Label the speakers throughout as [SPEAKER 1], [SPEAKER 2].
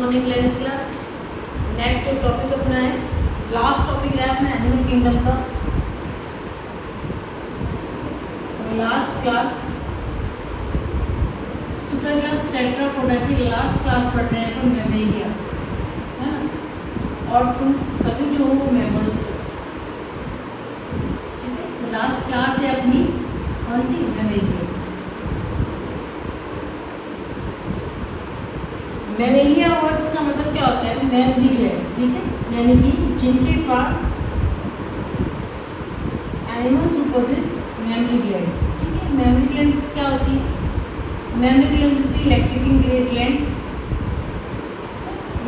[SPEAKER 1] Morning 11th class. Next जो topic अपना है, लास्ट टॉपिक है अपना एनिमल किंगडम का। Last class super class Tetrapoda की लास्ट क्लास पढ़ रहे हैं अपन मैमेलिया, है ना। और तुम सभी जो हो मैमल्स, ठीक है। तो लास्ट क्लास है अपनी कौन सी, मैमेलिया। मैमेलिया वर्ड्स का मतलब क्या होता है, मैमलिग्लैंड, ठीक है। यानी कि जिनके पास animals who possess mammary glands, ठीक है। मैमरी ग्लैंड्स क्या होती है, मैमरी ग्लैंड्स होती है लैक्टेटिंग ग्लैंड्स,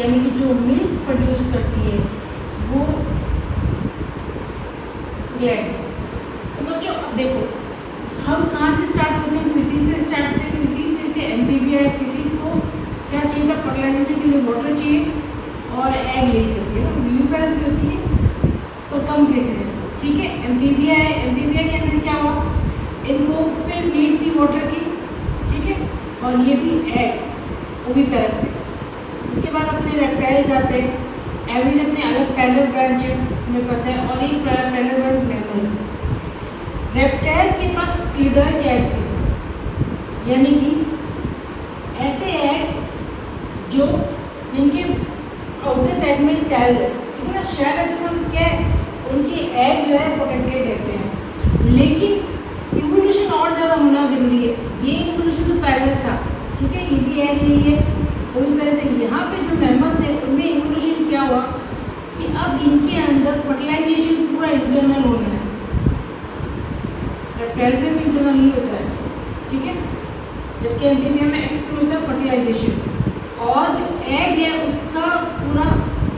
[SPEAKER 1] यानी कि जो मिल्क प्रोड्यूस करती है वो ग्लैंड। तो बच्चों अब देखो, हम कहाँ से स्टार्ट होते हैं, किसी से स्टार्ट होते हैं, किसी से एम्फीबिया है, किसी को क्या चाहिए था, फर्टिलाइजेशन के लिए वाटर चाहिए और एग ले करती है ना, विविपेरस भी होती है और कम केसेस है, ठीक है। एम्फीबिया है, एम्फीबिया के अंदर क्या हुआ, इनको फिर नीड थी वाटर की, ठीक है। और ये भी एग ओविपेरस थे। इसके बाद अपने रेप्टाइल्स आते हैं, एविज अपने अलग पैरेलल ब्रांच है, हमें पता है, और एक पैरेलल ब्रांच मैमल्स। रेप्टाइल्स के पास क्लिडॉइड एग थे, यानी कि ऐसे एग्स जो जिनके आउटर साइड में सेल है, ठीक है ना, शेल है, जो क्या है, उनके एग जो है प्रोटेक्टेड रहते हैं। लेकिन इवोल्यूशन और ज़्यादा होना जरूरी है। ये इवोल्यूशन तो पहले था, ठीक है, ये भी एग नहीं है, वो भी पहले से। यहाँ पे जो मैमल्स है उनमें इवोल्यूशन क्या हुआ कि अब इनके अंदर फर्टिलाइजेशन पूरा इंटरनल होना है, रेप्टाइल में भी इंटरनल ही होता है, ठीक है, जबकि एम्फीबिया में एक्सटर्नल होता है फर्टिलाइजेशन। और जो एग है उसका पूरा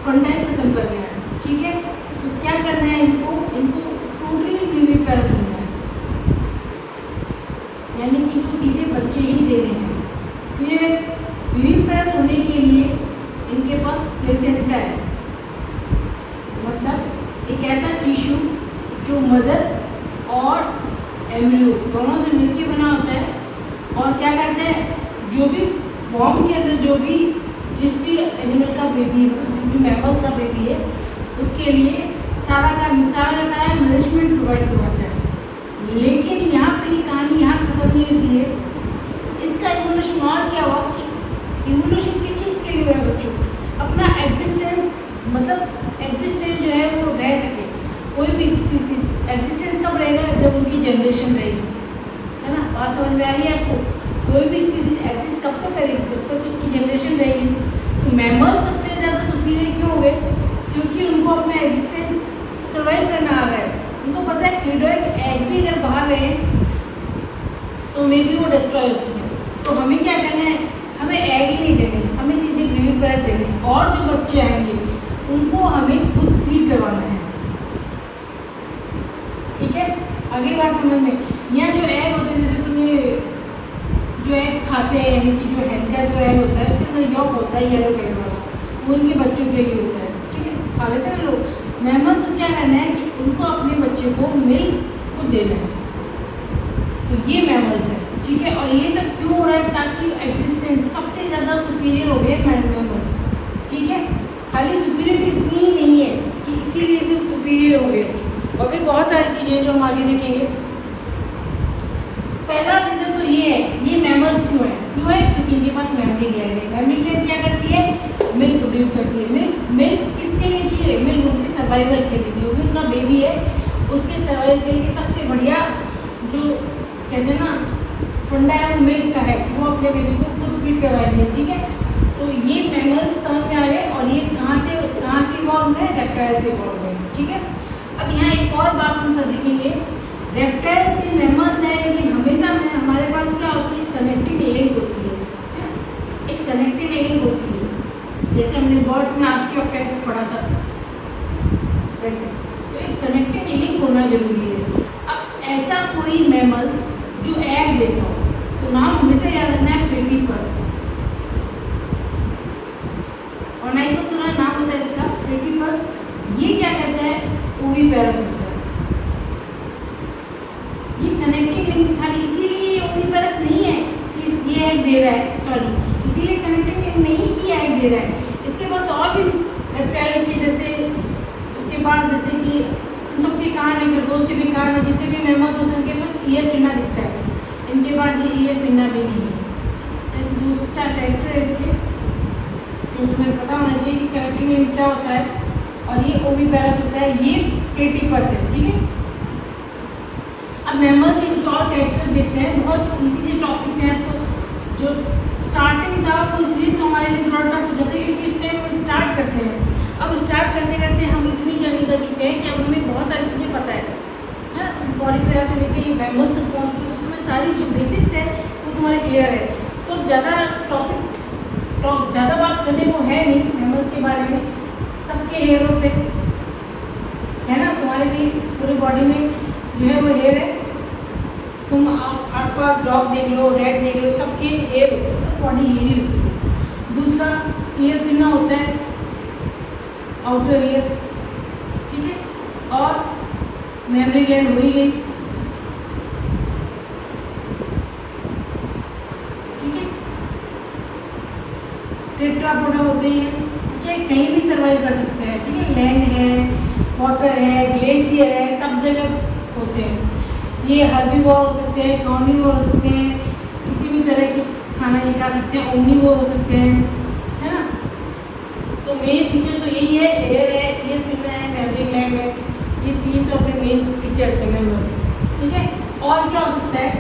[SPEAKER 1] फंडाई खत्म कर गया है, ठीक है। तो क्या करना है इनको टोटली विविपेरस होना है, यानी कि इनको सीधे बच्चे ही दे रहे हैं। फिर विविपेरस होने के लिए इनके पास प्लेसेंटा है, मतलब एक ऐसा टिश्यू जो मदर और एम्ब्रियो दोनों से मिलकर बना होता है। और क्या करते हैं, जो भी फॉर्म के अंदर जो भी जिस भी एनिमल का बेबी, जिस भी मैमल का बेबी है, उसके लिए सारा नरिशमेंट प्रोवाइड करवाता है। लेकिन यहाँ पे ही कहानी यहाँ ख़त्म नहीं होती है। इसका इवोल्यूशन और क्या हुआ कि इवोल्यूशन किस चीज़ के लिए हुआ है बच्चों, अपना एग्जिस्टेंस, मतलब एग्जिस्टेंस जो है वो रह सके। कोई भी स्पीसीज एग्जिस्टेंस कब रहेगा, जब उनकी जनरेशन रहेगी, है ना। बात समझ में आ रही है आपको। कोई भी स्पीसीज एग्जिस्ट कब तक करेगी, जब तक उसकी जनरेशन रहेगी। तो मैमल सबसे ज़्यादा सुपीरियर क्यों हो गए, क्योंकि उनको अपना एग्जिस्टेंस सर्वाइव करना आ रहा है। उनको पता है क्लिडॉइड एग भी अगर बाहर रहे तो मे बी वो डिस्ट्रॉय हो सके। तो हमें क्या करना है, हमें एग ही नहीं देने, हमें सीधे विविपेरस देने, और जो बच्चे आएंगे उनको हमें खुद फीड करवाना है, ठीक है। आगे बात समझ में, यहाँ जो एग होते हैं, जैसे तुम्हें जो एग खाते हैं, यानी कि जो हेन का जो एग होता है उसके अंदर यॉक होता है येलो कलर वाला, वो उनके बच्चों के लिए होता है, ठीक है, खा लेते हैं लोग। मैमल्स को क्या करना है कि उनको अपने बच्चे को मिल्क खुद देना है। तो ये मैमल्स है, ठीक है। और ये सब क्यों हो रहा है, ताकि एग्जिस्टेंस सबसे ज़्यादा सुपीरियर हो गए मैमल, ठीक है। खाली सुपीरियरिटी इतनी ही नहीं है कि इसीलिए सिर्फ सुपीरियर हो गए, और भी बहुत सारी चीज़ें जो हम आगे देखेंगे। पहला रीज़न तो ये है, ये मैमल्स क्यों है, क्योंकि इनके पास मैमरी ग्लैंड है। मैमरी ग्लैंड क्या करती है, मिल्क प्रोड्यूस करती है। मिल्क किसके लिए चाहिए, मिल्क उनके सर्वाइवल के लिए, जो भी उनका बेबी है उसके सर्वाइवल के लिए सबसे बढ़िया जो कहते हैं ना फंडा है, वो मिल्क का है, वो अपने बेबी को खुद फीड करवाएंगे, ठीक है। तो ये मैमल्स समझ में आ गए, और ये कहाँ से इवॉल्व हुए, रेप्टाइल से इवॉल्व हुए, ठीक है। अब यहाँ एक और बात हम सब देखेंगे, रेप्टाइल से मैमल्स है, लेकिन हमेशा में हमारे पास क्या होती है, कनेक्टिंग लिंक होती है, एक कनेक्टिंग लिंक होती है। जैसे हमने बर्ड्स में आपके अपेक्स पढ़ा था वैसे, तो एक कनेक्टिंग लिंक होना जरूरी है। अब ऐसा कोई मैमल जो एग देता हो, तो नाम हमेशा याद रखना है प्लेटिपस, और नहीं तो तुम्हारा नाम होता है इसका प्लेटिपस। ये क्या करता है, ओविपेरस होता है। ये कनेक्टिंग लिंक खाली इसीलिए ओविपेरस नहीं है कि ये एग दे रहा है, सॉरी, इसीलिए कनेक्टिंग लिंक नहीं कि एग दे रहा है, और भी रेप्टाइल के जैसे उसके पास जैसे कि तुम सबके कान है, खरगोश के भी कान है, जितने भी मेमल्स होते हैं उनके पास ईयर पिन्ना दिखता है, इनके पास ये ईयर पिन्ना भी नहीं है। ऐसे 2-4 कैरेक्टर है इसके जो तुम्हें पता होना चाहिए कि करेक्टिंग लिंक क्या होता है। और ये ओविपेरस होता है, ये प्लेटिपस है, ठीक है। अब मेमल्स के कुछ और कैरेक्टर देखते हैं, बहुत इजी से टॉपिक्स हैं। तो जो स्टार्टिंग था वो इसलिए तो हमारे लिए थोड़ा टफ हो जाता है क्योंकि इस टाइम हम स्टार्ट करते हैं। अब स्टार्ट करते करते हम इतनी जर्नी कर चुके हैं कि अब हमें बहुत सारी चीज़ें पता है ना। पॉलीफेरा से लेके ये मेमल्स तक पहुँच चुके, तो तुम्हें सारी जो बेसिक्स है वो तुम्हारे क्लियर है। तो ज़्यादा ज़्यादा बात करने को है नहीं मेमल्स के बारे में। सबके हेयर होते है ना, तुम्हारे भी पूरे बॉडी में जो है वो हेयर है। तुम आसपास डॉग देख लो, रैट देख लो, सबके हेयर होते हैं, बॉडी हेयर ही होती है। दूसरा ईयर पिन्ना होता है, आउटर ईयर, ठीक है। और मेमोरी ग्लैंड हो ही गई, ठीक है। टेट्रापोडा होते हैं, अच्छा कहीं भी सर्वाइव कर सकते हैं, ठीक है। लैंड है, वाटर है, ग्लेशियर है, सब जगह होते हैं। ये हर्बीवोर हो सकते हैं, कार्निवोर हो सकते हैं, किसी भी तरह के खाना ये खा सकते हैं, ओमनीवोर हो सकते हैं, है ना। तो मेन फीचर तो यही है, हेयर है, ईयर पिन्ना है, मेमोरी ग्लैंड है, ये 3 तो अपने मेन फीचर्स हैं मेमल्स, ठीक है। और क्या हो सकता है,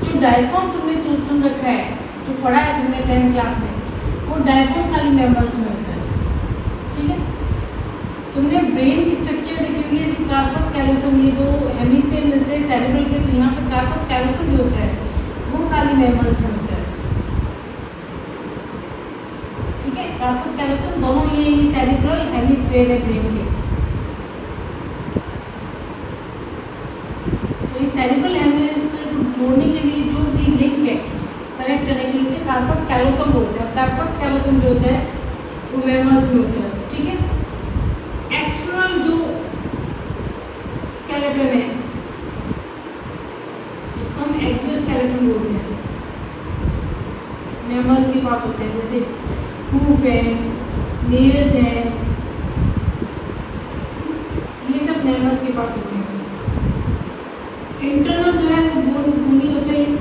[SPEAKER 1] जो डायफॉर्म तुमने सुन रखा है, जो पढ़ा है तुमने 10th क्लास में, वो डायफॉर्म खाली मेमल्स में होता है, ठीक है। तुमने ब्रेन की स्ट्रक्चर देखी होगी, जैसे कार्पस कैलोसम, ये 2 हेमिस्फीयर मिलते हैं सेरेब्रल के, तो यहाँ पर कार्पस कैलोसम जो होता है वो खाली मेमल्स में होता है, ठीक है। कार्पस कैलोसम दोनों ये सेरेब्रल हेमिस्फीयर है ब्रेन के। तो ये सेरेब्रल हेमिस्फीयर को जोड़ने के लिए जो भी लिंक है कनेक्ट करने के लिए उसे कार्पस कैलोसम बोलते हैं। कार्पस कैलोसम जो होता है वो मेमल्स में होता है, ठीक है। एक्सटर्नल जो स्केलेटन है जिसको हम एक्सोस्केलेटन बोलते हैं, मेमल्स के पास होते हैं, जैसे हूफ है, नेल्स है, ये सब मेमल्स के पास होते हैं। इंटरनल जो है वो बोनी होते हैं,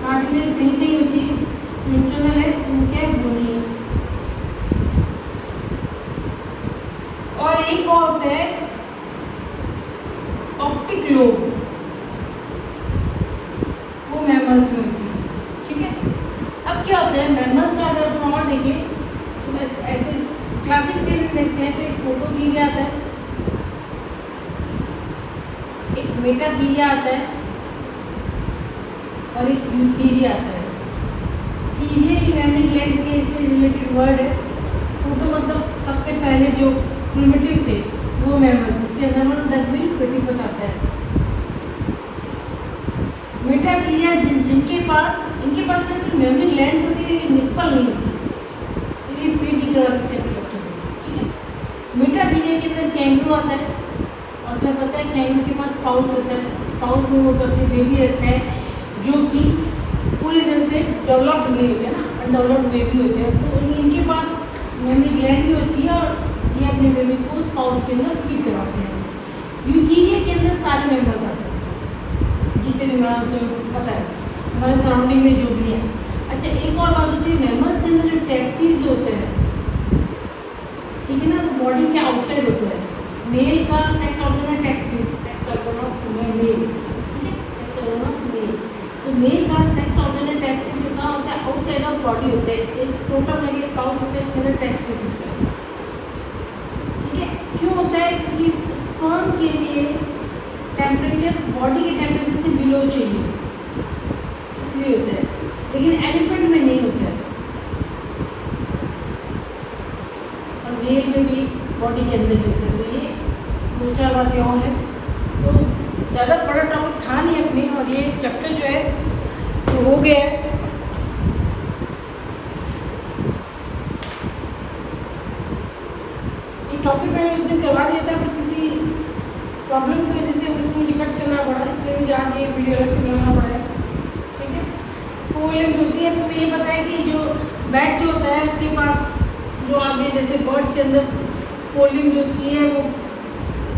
[SPEAKER 1] कार्टिलेज कहीं कहीं होती है, इंटरनल है उनके बोनी है। और एक और होता है ऑप्टिक लोब, वो मैमल्स में होती है, ठीक है। अब क्या होता है मैमल्स का अगर हम और देखें तो ऐसे क्लासिफिकेशन देखते हैं तो एक प्रोटोथीलिया आता है, एक मेटाथीलिया आता है और एक यूथीलिया आता है। थीलिया ही मेमोरी ग्लैंड के से रिलेटेड वर्ड है। प्रोटो मतलब सबसे पहले जो प्रिमिटिव थे वो मेमल, जिसके अंदर डकबिल प्लेटिपस आता है। मेटाथीलिया जिनके पास इनके पास में तो मेमोरी ग्लैंड होती है लेकिन निप्पल नहीं होती, तो ये फीड नहीं करा सकते अपने बच्चों को, ठीक है। मेटाथीलिया के अंदर कैंगरू आता है और तुम्हें पता है कैंगरू के पास पाउच होता है, उस पाउच में वो अपने बेबी रखता है जो कि पूरी तरह से डेवलप्ड नहीं होते ना, अनडेवलप्ड बेबी होते हैं। तो इनके पास मेमोरी ग्लैंड भी होती है और ये अपने बेबी को उस पाउच के अंदर फीड करवाते हैं। यूथीलिया के अंदर सारे मेंबर्स आते हैं जितने भी मुझे पता है हमारे सराउंडिंग में जो भी है। अच्छा एक और बात होती है, मेंबर्स के अंदर जो टेस्टिस जो होते हैं, ठीक है ना, वो बॉडी के आउटसाइड होते हैं। मेल का सेक्स ऑर्गन है testis, sex organ of male, ठीक है, सेक्स ऑर्गन ऑफ मेल। तो मेल का सेक्स ऑर्गन है टेस्टिस जो कहाँ होता है, आउटसाइड ऑफ बॉडी होता है। इसके स्क्रोटम लगे पाउच होता है, इसके अंदर टेस्टिस होता है, ठीक है। क्यों होता है, क्योंकि स्पर्म के लिए टेम्परेचर बॉडी के टेम्परेचर से बिलो चाहिए, इसलिए होता है, लेकिन एलिफेंट में नहीं होता है और वेल में भी बॉडी के अंदर ही होता है। तो ये 2-4 बातें और हैं। तो ज़्यादा बड़ा टॉपिक था नहीं अपने, और ये चैप्टर जो है तो हो गया है। ये टॉपिक मैंने उस दिन करवा दिया था, पर किसी प्रॉब्लम की वजह से उसको मुझे कट करना पड़ा, इसलिए मुझे आज ये वीडियो अलग से बनाना पड़ा है, ठीक है। 4 लेंथ होती है, तो ये पता है कि टेस्ट के पास जो आगे जैसे बर्ड्स के अंदर फोल्डिंग जो होती है वो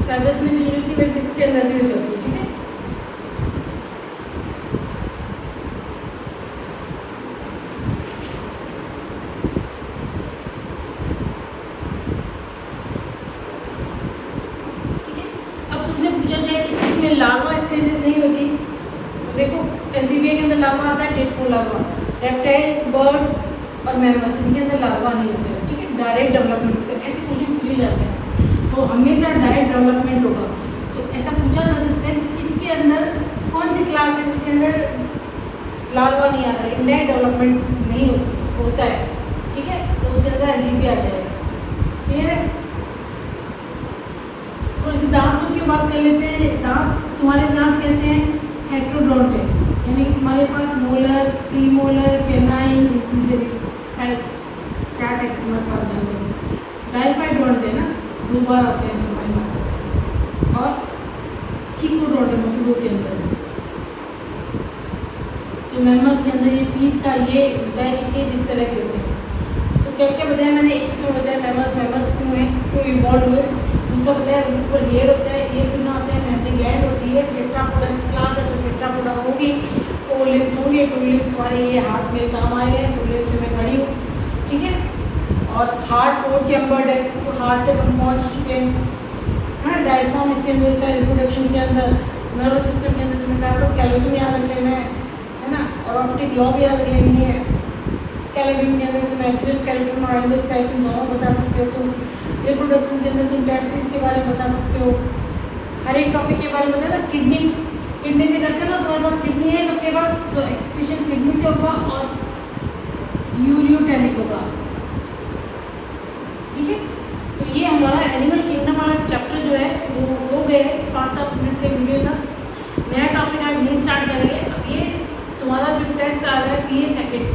[SPEAKER 1] फैदर्स में चेंज होती है, वैसे इसके अंदर भी हो जाती है। ठीक है, अब तुमसे पूछा जाए कि इसमें लार्वा स्टेजेस नहीं होती, तो देखो एम्फीबिया के अंदर लार्वा आता है, टेडपोल लार्वा, रेप्टाइल्स, बर्ड्स और मैमल्स इनके अंदर लार्वा नहीं होते हैं। ठीक है, डायरेक्ट डेवलपमेंट होता है, ऐसे क्वेश्चन पूछे जाते हैं, तो हमेशा डायरेक्ट डेवलपमेंट होगा। तो ऐसा पूछा जा सकता है कि इसके अंदर कौन सी क्लास है जिसके अंदर लार्वा नहीं आता है, इनडायरेक्ट डेवलपमेंट नहीं होता है। ठीक है, तो उसके अंदर एम्फीबिया आ जाएगा। क्लियर है? थोड़ी सी दांतों की बात कर लेते हैं। दांत, तुम्हारे दांत कैसे हैं? हेट्रोडोंट है, यानी कि तुम्हारे पास मोलर, प्रीमोलर, कैनाइन, इंसिजर, क्या टाइप तुम्हारे पास दांत है? डाइफाइडोंट है ना, 2 बार आते हैं तुम्हारे दांत, और चीकोडोंट है मसूड़ों के अंदर। तो मैमल्स के अंदर ये टीथ का ये बताया कि ये जिस तरह के होते हैं। तो क्या क्या बताया मैंने? एक तो बताया मैमल्स क्यों हैं, क्यों इवॉल्व हुए। दूसरा बताया उनके ऊपर हेयर होता है, हेयर बिना होता है, मैमरी ग्लैंड होती है, टेट्रापोडा क्लास है तो टेट्रापोडा होगी, 4 लिम्स होंगे, 2 लिम्स हमारे ये हाथ में काम आए हैं, 2 लिम्स में मैं खड़ी हूँ। ठीक है, और हार्ट 4 चैम्बर्ड है, तो हार्ट तक हम पहुँच चुके हैं। हाँ, डायफ्राम इसके अंदर होता है, रिप्रोडक्शन के अंदर, नर्वस सिस्टम के अंदर तुम्हें कार्पस कैलोसम याद रख लेना है ना, और ऑप्टिक लॉब याद रख लेनी है। स्केलेटन के अंदर तुम एक्सोस्केलेटन और एंडोस्केलेटन दोनों बता सकते हो। तुम रिप्रोडक्शन के अंदर तुम टेस्टिस के बारे में बता सकते हो, हर एक टॉपिक के बारे में बताया ना। किडनी से करते हो ना, तुम्हारे पास किडनी है सबके पास, तो एक्सक्रीशन किडनी से होगा और यूरियोटेनिक होगा। ठीक है, तो ये हमारा एनिमल किंगडम वाला चैप्टर जो है वो हो गए 5-7 मिनट के वीडियो था। नया टॉपिक आज नहीं स्टार्ट करेंगे। अब ये तुम्हारा जो टेस्ट आ रहा है PA सेकेंड,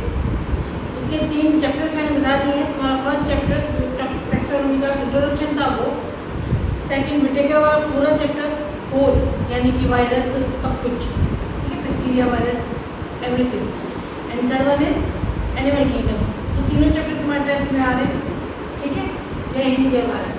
[SPEAKER 1] उसके 3 चैप्टर्स मैंने बता दिए हैं। तुम्हारा फर्स्ट चैप्टर जो टैक्सोनॉमी का इंट्रोडक्शन था वो, सेकंड विटेकर वाला पूरा चैप्टर होल, यानी कि वायरस सब कुछ। ठीक है, bacteria, virus, everything, and third one is animal kingdom. तो तीनों चैप्टर तुम्हारे टेस्ट में आ रहे हैं। ठीक है, जय हिंद, जय भारत।